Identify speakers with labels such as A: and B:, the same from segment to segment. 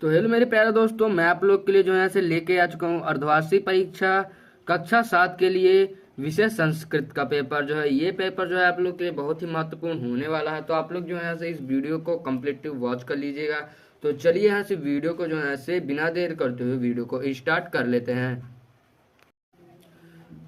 A: तो हेलो मेरे प्यारे दोस्तों, मैं आप लोग के लिए जो है से लेके आ चुका हूँ अर्धवार्षिक परीक्षा कक्षा 7 के लिए विषय संस्कृत का पेपर। जो है ये पेपर जो है आप लोग के लिए बहुत ही महत्वपूर्ण होने वाला है। तो आप लोग जो है से इस वीडियो को कम्प्लीटली वॉच कर लीजिएगा। तो चलिए यहाँ से वीडियो को जो है से बिना देर करते हुए वीडियो को स्टार्ट कर लेते हैं।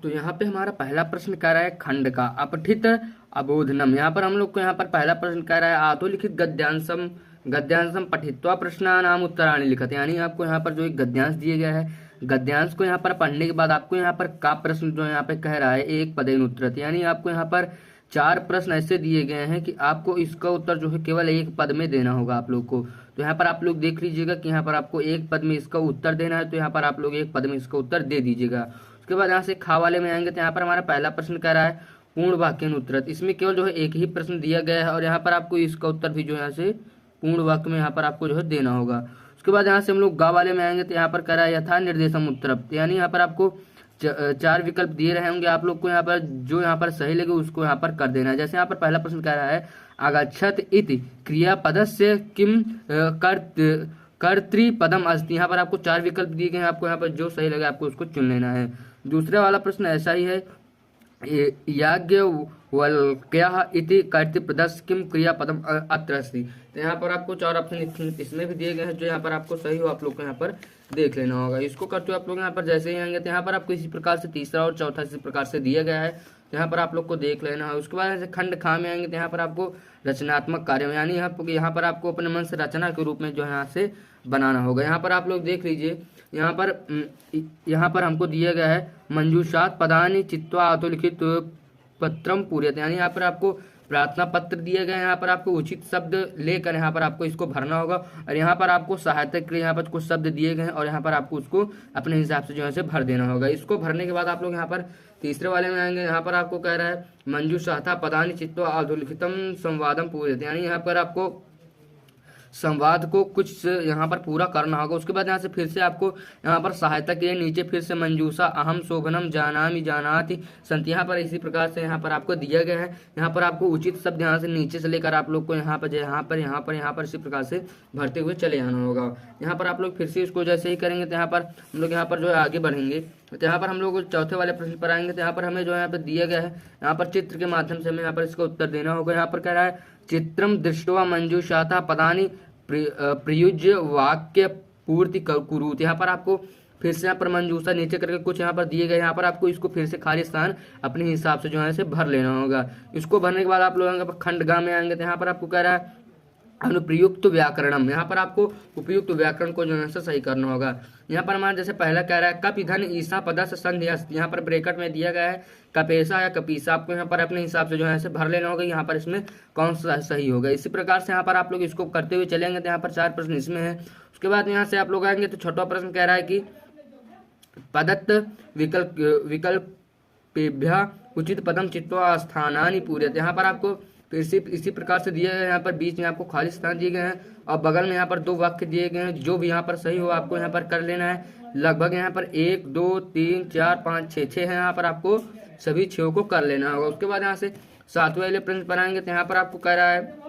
A: तो यहाँ पे हमारा पहला प्रश्न कह रहा है खंड का अपठित अबोधनम। यहाँ पर हम लोग को यहाँ पर पहला प्रश्न कह रहा है आधोलिखित गद्यांशम गद्यांशम पठित्वा प्रश्नानाम उत्तराणि लिखत। यानी आपको यहाँ पर जो एक गद्यांश दिए गया है, गद्यांश को यहाँ पर पढ़ने के बाद आपको यहाँ पर का प्रश्न जो यहाँ पे कह रहा है एक पदेन उत्तरत। यानी आपको यहाँ पर 4 प्रश्न ऐसे दिए गए हैं कि आपको इसका उत्तर जो है केवल एक पद में देना होगा आप लोग को। तो यहाँ पर आप लोग देख लीजिएगा कि यहाँ पर आपको एक पद में इसका उत्तर देना है, तो यहाँ पर आप लोग एक पद में इसका उत्तर दे दीजिएगा। उसके बाद यहाँ से खा वाले में आएंगे तो यहाँ पर हमारा पहला प्रश्न कह रहा है पूर्ण वाक्य उत्तरत। इसमें केवल जो है एक ही प्रश्न दिया गया है और यहाँ पर आपको इसका उत्तर भी जो है यहाँ से पूर्ण वाक्य में यहाँ पर आपको जो है देना होगा। उसके बाद यहाँ से हम लोग गा वाले में आएंगे तो यहाँ पर कह रहा है यथा निर्देशम उत्तरत। यानी यहाँ पर आपको 4 विकल्प दिए रहे होंगे, आप लोग को यहाँ पर जो यहाँ पर सही लगे उसको यहाँ पर कर देना है। जैसे यहाँ पर पहला प्रश्न कह रहा है आगच्छत इति क्रियापदस्य किम कर्तृपदम अस्ति। यहाँ पर आपको 4 विकल्प दिए गए हैं, आपको यहाँ पर जो सही लगे आपको उसको चुन लेना है। दूसरा वाला प्रश्न ऐसा ही है याज्ञवल्क्यः इति कर्तृपदस्य किम क्रियापदम अत्र अस्ति। तो यहाँ पर आपको 4 ऑप्शन इसमें भी दिए गए हैं, जो यहाँ पर आपको सही हो आप लोग को यहाँ पर देख लेना होगा। इसको करते हुए आप लोग यहाँ पर जैसे ही आएंगे तो यहाँ पर आपको इसी प्रकार से तीसरा और चौथा इसी प्रकार से दिया गया है, तो यहाँ पर आप लोग को देख लेना है। उसके बाद खंड खा में आएंगे तो यहाँ पर आपको रचनात्मक कार्य यानी यहाँ पर आपको अपने मन से रचना के रूप में जो है यहाँ से बनाना होगा। यहाँ पर आप लोग देख लीजिए, यहाँ पर हमको दिया गया है मंजूषात पदानि चित्वा अधोलिखित पत्रम पूर्यते। यानी यहाँ पर आपको प्रार्थना पत्र दिए गए हैं, यहाँ पर आपको उचित शब्द लेकर यहाँ पर आपको इसको भरना होगा और यहाँ पर आपको सहायता के लिए यहाँ पर कुछ शब्द दिए गए हैं और यहाँ पर आपको उसको अपने हिसाब से जो है से भर देना होगा। इसको भरने के बाद आप लोग यहाँ पर तीसरे वाले में आएंगे। यहाँ पर आपको कह रहा है मंजूषाता पदानि चित्वा अधोलिखितम संवादम पूर्यते। यानी यहाँ पर आपको संवाद को कुछ यहाँ पर पूरा करना होगा। उसके बाद यहाँ से फिर से आपको यहाँ पर सहायता के लिए नीचे फिर से मंजूषा अहम शोभनम जानामि जानाति संति। यहाँ पर इसी प्रकार से यहाँ पर आपको दिया गया है। यहाँ पर आपको उचित शब्द यहाँ से नीचे से लेकर आप लोग को यहाँ पर इसी प्रकार से भरते हुए चले जाना होगा। यहाँ पर आप लोग फिर से इसको जैसे ही करेंगे तो यहाँ पर हम लोग यहाँ पर जो है आगे बढ़ेंगे। तो यहाँ पर हम लोग चौथे वाले प्रश्न पर आएंगे। तो यहाँ पर हमें जो यहाँ पर दिया गया है, यहाँ पर चित्र के माध्यम से हमें यहाँ पर इसका उत्तर देना होगा। यहाँ पर कह रहा है चित्रम दृष्ट्वा मंजूषाता पदानि प्रयुज्य वाक्य पूर्ति कुरुत। यहाँ पर आपको फिर से यहाँ पर मंजूषा नीचे करके कुछ यहाँ पर दिए गए, यहाँ पर आपको इसको फिर से खाली स्थान अपने हिसाब से जो है से भर लेना होगा। इसको भरने के बाद आप लोग खंड गा में आएंगे तो यहाँ पर आपको कह रहा है अनुप्रयुक्त व्याकरणम। यहाँ पर आपको उपयुक्त व्याकरण को जो है सही करना होगा। यहाँ पर हमारा जैसे पहला कह रहा है कप इधन ईसा पदस्य संधि अस्ति। यहाँ पर ब्रैकेट में दिया गया है कपेसा या कपीसा, आपको यहाँ पर अपने हिसाब से जो है भर लेना होगा। यहाँ पर इसमें कौन सा सही होगा, इसी प्रकार से यहाँ पर आप लोग इसको करते हुए चलेंगे तो यहाँ पर 4 प्रश्न इसमें है। उसके बाद यहाँ से आप लोग आएंगे तो छठवां प्रश्न कह रहा है कि पदत्त विकल्पेभ्यः उचित पदम चित्वा स्थानानि पूर्यते। यहाँ पर आपको फिर से इसी प्रकार से दिया गया है। यहाँ पर बीच में आपको खाली स्थान दिए गए हैं और बगल में यहाँ पर 2 वाक्य दिए गए हैं, जो भी यहाँ पर सही हो आपको यहाँ पर कर लेना है। लगभग यहाँ पर 1 2 3 4 5 6 है, यहाँ पर आपको सभी 6 को कर लेना होगा। उसके बाद यहाँ से 7वें वाले प्रश्न पर आएंगे तो यहाँ पर आपको कह रहा है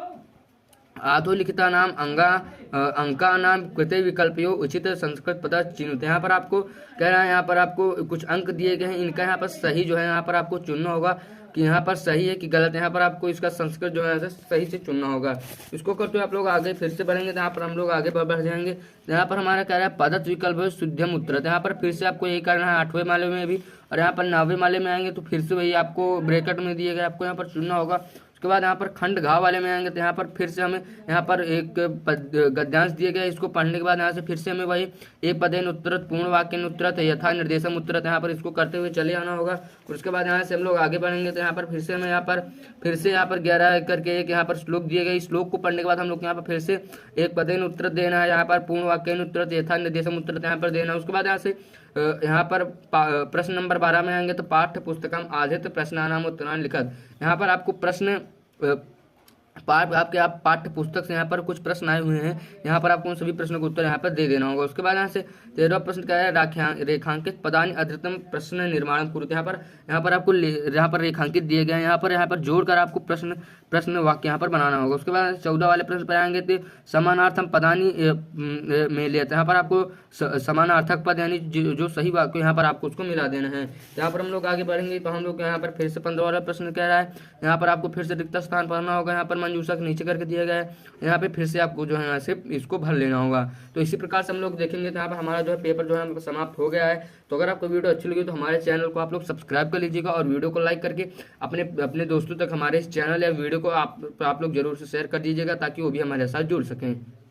A: आधोलिखिता नाम अंका नाम कृते विकल्पयो उचित संस्कृत पद चिन्हित। यहाँ पर आपको कह रहा है, यहाँ पर आपको कुछ अंक दिए गए हैं, इनका यहाँ पर सही जो है यहाँ पर आपको चुनना होगा कि यहाँ पर सही है कि गलत है। यहाँ पर आपको इसका संस्कृत जो है सही से चुनना होगा। इसको करते हुए आप लोग आगे फिर से बढ़ेंगे तो यहाँ पर हम लोग आगे बढ़ जाएंगे। यहाँ पर हमारा कह रहा है पदत्त विकल्प है शुद्धम उत्तरत। यहाँ पर फिर से आपको यही करना है 8वें माले में भी, और यहाँ पर 9वें माले में आएंगे तो फिर से वही आपको ब्रैकेट में दिए गए आपको यहाँ पर चुनना होगा। उसके बाद यहाँ पर खंड घा वाले में आएंगे तो यहाँ पर फिर से हमें यहाँ पर एक गद्यांश दिए गए, इसको पढ़ने के बाद यहाँ से फिर से हमें वही एक पदेन उत्तरत पूर्ण वाक्य उत्तरत यथा निर्देशम उत्तरत यहाँ पर इसको करते हुए चले आना होगा। उसके बाद यहाँ से हम लोग आगे बढ़ेंगे तो यहाँ पर फिर से हमें यहाँ पर 11 करके एक यहाँ पर श्लोक दिए गए। श्लोक को पढ़ने के बाद हम लोग यहाँ पर फिर से एक पदेन उत्तरत देना है, यहाँ पर पूर्ण वाक्य उत्तरत यथा निर्देशम उत्तरत यहाँ पर देना है। उसके बाद यहाँ से यहाँ पर प्रश्न नंबर 12 में आएंगे तो पाठ्य पुस्तकम आधित प्रश्नानाम उत्तरान लिखत। यहाँ पर आपको प्रश्न आपके आप पाठ्य पुस्तक से यहाँ पर कुछ प्रश्न आए हुए हैं, यहाँ पर आपको उन सभी प्रश्नों का उत्तर यहाँ पर दे देना होगा। उसके बाद यहाँ से 13वां प्रश्न क्या है, रेखांकित पदानि अद्यतन प्रश्न निर्माण कुरुते। यहाँ पर आपको यहाँ पर रेखांकित दिए गए हैं, यहाँ पर जोड़कर आपको प्रश्न वाक्य यहाँ पर बनाना होगा। उसके बाद 14 वाले प्रश्न पर आएंगे तो समानार्थम पदानि में लेते, यहाँ पर आपको समानार्थक पद यानी जो सही वाक्य यहाँ पर आपको उसको मिला देना है। यहाँ पर हम लोग आगे बढ़ेंगे तो हम लोग यहाँ पर फिर से 15 वाला प्रश्न कह रहा है, यहाँ पर आपको फिर से रिक्त स्थान भरना होगा। यहाँ पर मंजूषक नीचे करके दिया गया है, यहाँ पे फिर से आपको जो है यहाँ से इसको भर लेना होगा। तो इसी प्रकार से हम लोग देखेंगे तो यहाँ पर हमारा जो है पेपर जो है समाप्त हो गया है। तो अगर आपको वीडियो अच्छी लगी तो हमारे चैनल को आप लोग सब्सक्राइब कर लीजिएगा और वीडियो को लाइक करके अपने दोस्तों तक हमारे इस चैनल या वीडियो को आप लोग जरूर से शेयर कर दीजिएगा ताकि वो भी हमारे साथ जुड़ सकें।